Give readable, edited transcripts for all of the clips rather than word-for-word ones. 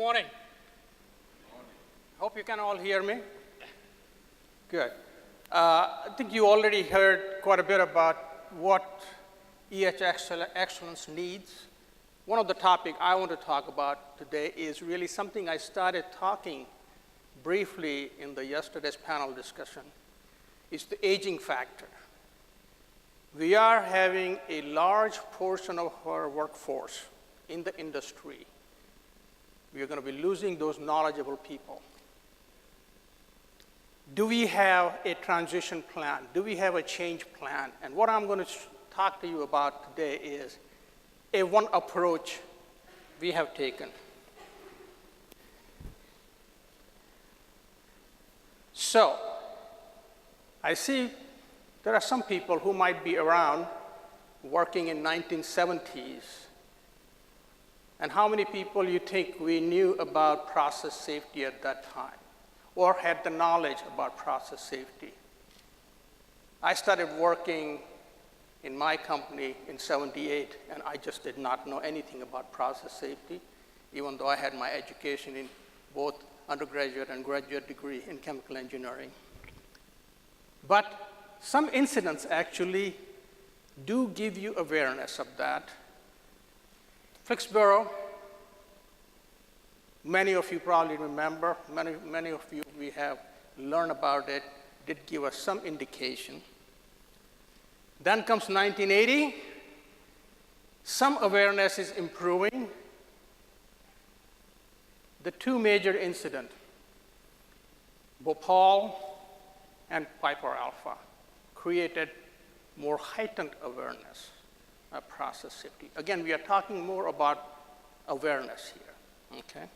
morning. Hope you can all hear me. Good. I think you already heard quite a bit about what AIChe Excellence needs. One of the topics I want to talk about today is really something I started talking briefly in the yesterday's panel discussion. It's the aging factor. We are having a large portion of our workforce in the industry. We are going to be losing those knowledgeable people. Do we have a transition plan? Do we have a change plan? And what I'm going to talk to you about today is one approach we have taken. So, I see there are some people who might be around working in 1970s. And how many people you think we knew about process safety at that time or had the knowledge about process safety? I started working in my company in '78, and I just did not know anything about process safety, even though I had my education in both undergraduate and graduate degree in chemical engineering. But some incidents actually do give you awareness of that. Flixborough, many of you probably remember, many of you we have learned about it, did give us some indication. Then comes 1980. Some awareness is improving. The two major incidents, Bhopal and Piper Alpha, created more heightened awareness of process safety. Again, we are talking more about awareness here, okay?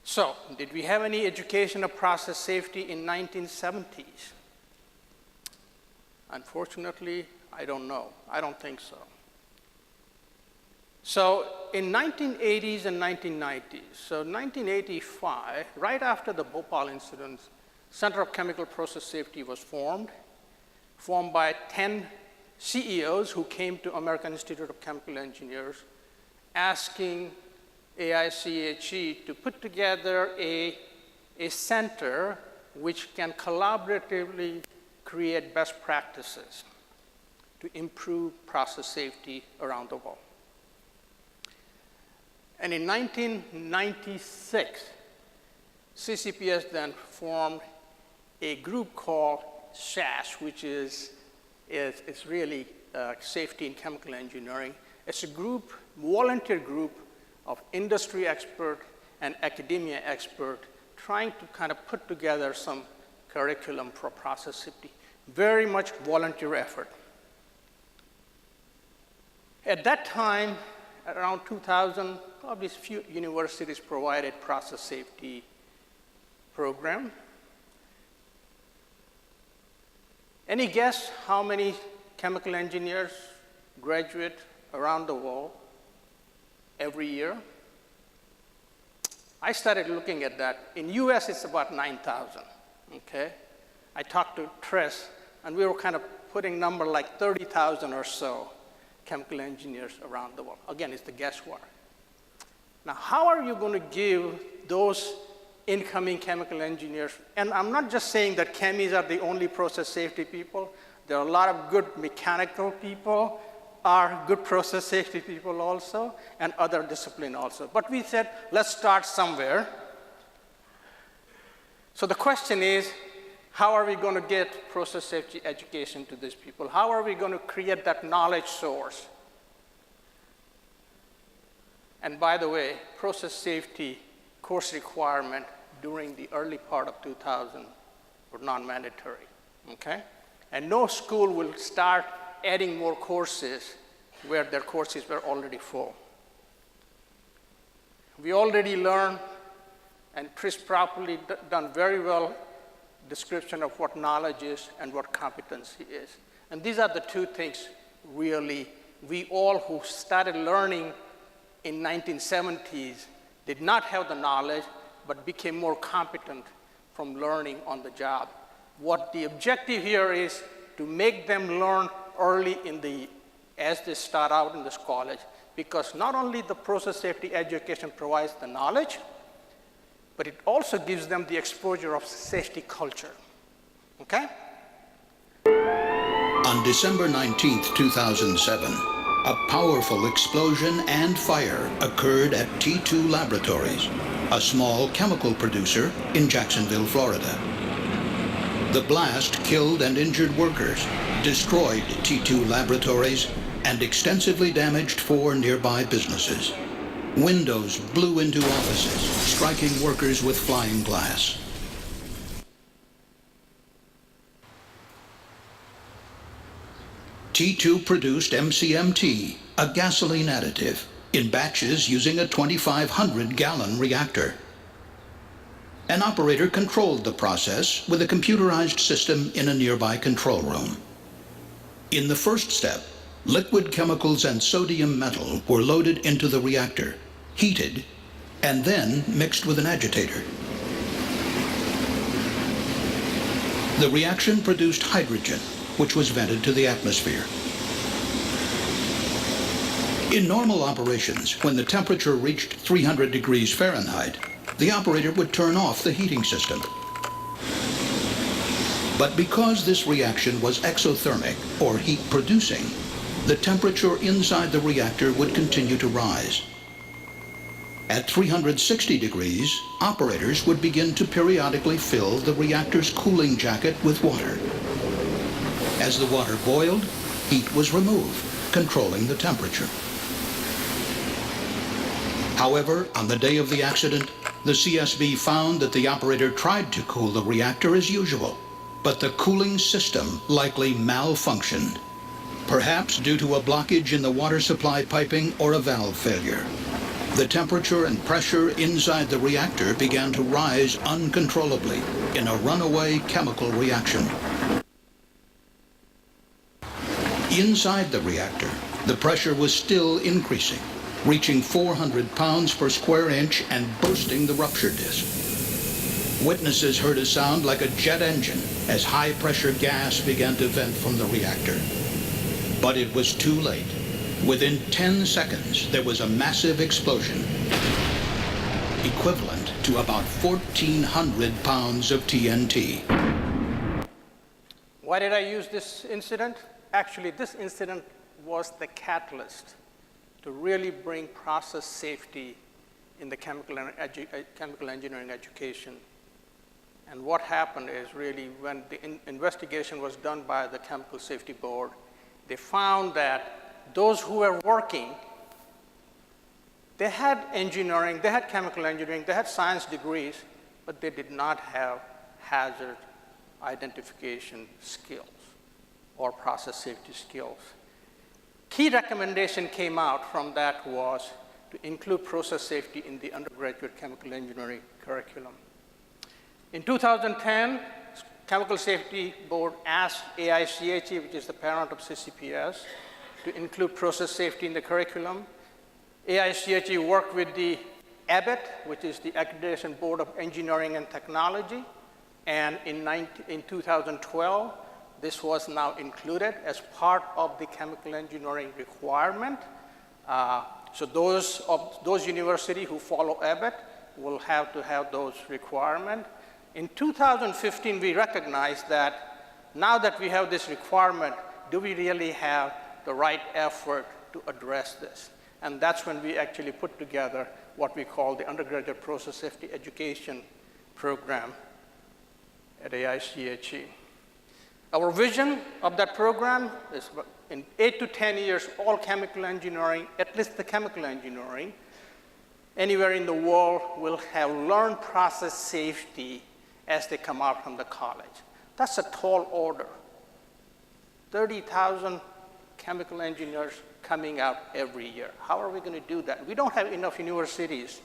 So, did we have any education of process safety in 1970s? Unfortunately, I don't know. I don't think so. So, in 1980s and 1990s, so 1985, right after the Bhopal incident, Center of Chemical Process Safety was formed by 10 CEOs who came to American Institute of Chemical Engineers asking AIChe to put together a center which can collaboratively create best practices to improve process safety around the world. And in 1996, CCPS then formed a group called SHASH, which is really safety in chemical engineering. It's a group, volunteer group of industry expert and academia expert trying to kind of put together some curriculum for process safety. Very much volunteer effort. At that time, around 2000, probably a few universities provided process safety program. Any guess how many chemical engineers graduate around the world every year? I started looking at that. In US, it's about 9,000, okay? I talked to Tris, and we were kind of putting number like 30,000 or so chemical engineers around the world. Again, it's the guesswork. Now, how are you going to give those incoming chemical engineers, and I'm not just saying that chemies are the only process safety people. There are a lot of good mechanical people, are good process safety people also, and other discipline also. But we said, let's start somewhere. So the question is, how are we going to get process safety education to these people? How are we going to create that knowledge source? And by the way, process safety course requirement during the early part of 2000 were non-mandatory, okay? And no school will start adding more courses where their courses were already full. We already learned, and Chris properly done very well description of what knowledge is and what competency is. And these are the two things really we all who started learning in 1970s did not have the knowledge, but became more competent from learning on the job. What the objective here is to make them learn early as they start out in this college, because not only the process safety education provides the knowledge, but it also gives them the exposure of safety culture, okay? On December 19, 2007, a powerful explosion and fire occurred at T2 Laboratories, a small chemical producer in Jacksonville, Florida. The blast killed and injured workers, destroyed T2 Laboratories, and extensively damaged 4 nearby businesses. Windows blew into offices, striking workers with flying glass. T2 produced MCMT, a gasoline additive, in batches using a 2,500-gallon reactor. An operator controlled the process with a computerized system in a nearby control room. In the first step, liquid chemicals and sodium metal were loaded into the reactor, heated, and then mixed with an agitator. The reaction produced hydrogen, which was vented to the atmosphere. In normal operations, when the temperature reached 300 degrees Fahrenheit, the operator would turn off the heating system. But because this reaction was exothermic, or heat-producing, the temperature inside the reactor would continue to rise. At 360 degrees, operators would begin to periodically fill the reactor's cooling jacket with water. As the water boiled, heat was removed, controlling the temperature. However, on the day of the accident, the CSB found that the operator tried to cool the reactor as usual, but the cooling system likely malfunctioned, perhaps due to a blockage in the water supply piping or a valve failure. The temperature and pressure inside the reactor began to rise uncontrollably in a runaway chemical reaction. Inside the reactor, the pressure was still increasing, reaching 400 pounds per square inch and bursting the rupture disc. Witnesses heard a sound like a jet engine as high-pressure gas began to vent from the reactor. But it was too late. Within 10 seconds, there was a massive explosion, equivalent to about 1,400 pounds of TNT. Why did I use this incident? Actually, this incident was the catalyst to really bring process safety in the chemical engineering education. And what happened is really when the investigation was done by the Chemical Safety Board, they found that those who were working, they had engineering, they had chemical engineering, they had science degrees, but they did not have hazard identification skills or process safety skills. Key recommendation came out from that was to include process safety in the undergraduate chemical engineering curriculum. In 2010, Chemical Safety Board asked AIChe, which is the parent of CCPS, to include process safety in the curriculum. AIChe worked with the ABET, which is the Accreditation Board of Engineering and Technology, and in 2012, this was now included as part of the chemical engineering requirement. So those universities who follow ABET will have to have those requirements. In 2015, we recognized that now that we have this requirement, do we really have the right effort to address this? And that's when we actually put together what we call the Undergraduate Process Safety Education Program at AIChe. Our vision of that program is in 8 to 10 years, all chemical engineering, at least the chemical engineering, anywhere in the world will have learned process safety as they come out from the college. That's a tall order. 30,000 chemical engineers coming out every year. How are we going to do that? We don't have enough universities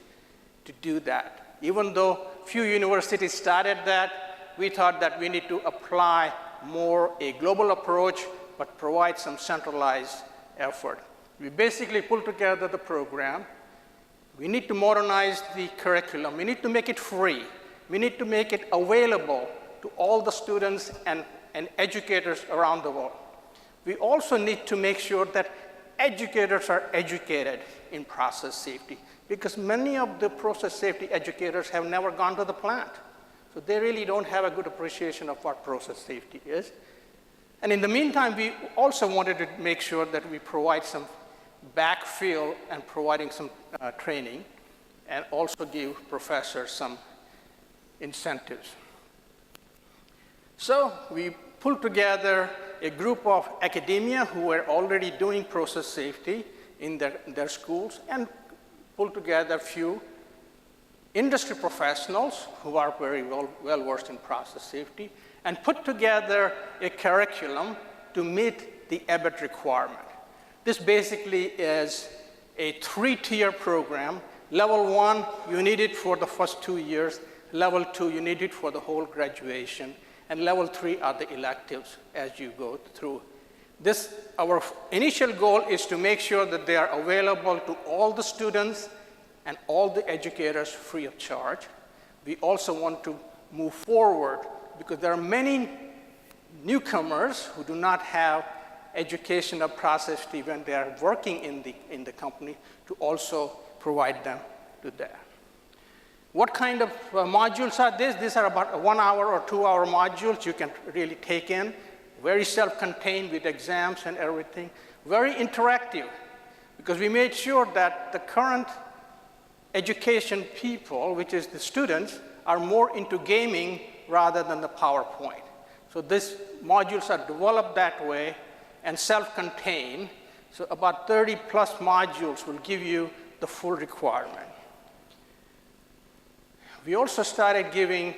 to do that. Even though few universities started that, we thought that we need to apply more a global approach, but provide some centralized effort. We basically pulled together the program. We need to modernize the curriculum. We need to make it free. We need to make it available to all the students and educators around the world. We also need to make sure that educators are educated in process safety, because many of the process safety educators have never gone to the plant. So they really don't have a good appreciation of what process safety is. And in the meantime, we also wanted to make sure that we provide some backfill and providing some training, and also give professors some incentives. So we pulled together a group of academia who were already doing process safety in their schools, and pulled together a few industry professionals who are very well versed in process safety, and put together a curriculum to meet the EBIT requirement. This basically is a 3-tier program. Level 1, you need it for the first 2 years. Level 2, you need it for the whole graduation. And level 3 are the electives as you go through. Our initial goal is to make sure that they are available to all the students and all the educators free of charge. We also want to move forward, because there are many newcomers who do not have education of process safety when they are working in the company, to also provide them to that. What kind of modules are these? These are about a 1-hour or 2-hour modules you can really take in. Very self-contained with exams and everything. Very interactive, because we made sure that the current education people, which is the students, are more into gaming rather than the PowerPoint. So these modules are developed that way and self-contained. So about 30+ modules will give you the full requirement. We also started giving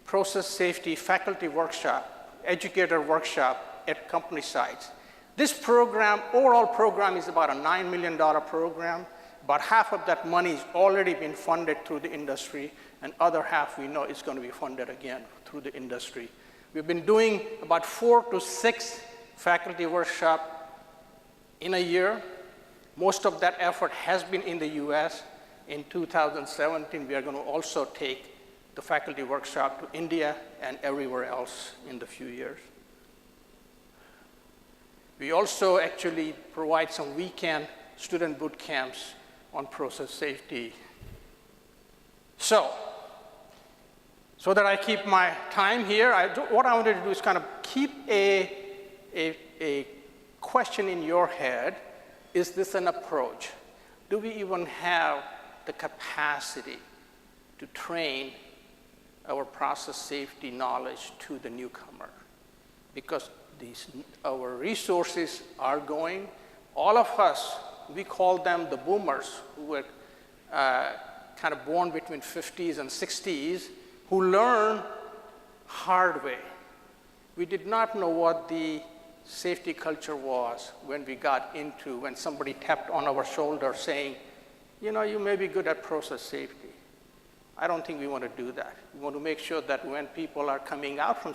process safety faculty workshop, educator workshop at company sites. This program, overall program, is about a $9 million program. About half of that money has already been funded through the industry, and other half we know is going to be funded again through the industry. We've been doing about 4 to 6 faculty workshops in a year. Most of that effort has been in the US. In 2017, we are going to also take the faculty workshop to India and everywhere else in the few years. We also actually provide some weekend student boot camps on process safety. So that I keep my time here, what I wanted to do is kind of keep a question in your head. Is this an approach? Do we even have the capacity to train our process safety knowledge to the newcomer? Because our resources are going. All of us, we call them the boomers, who were kind of born between 50s and 60s, who learn hard way. We did not know what the safety culture was when somebody tapped on our shoulder saying, you know, you may be good at process safety. I don't think we want to do that. We want to make sure that when people are coming out from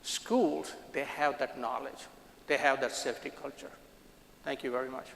schools, they have that knowledge. They have that safety culture. Thank you very much.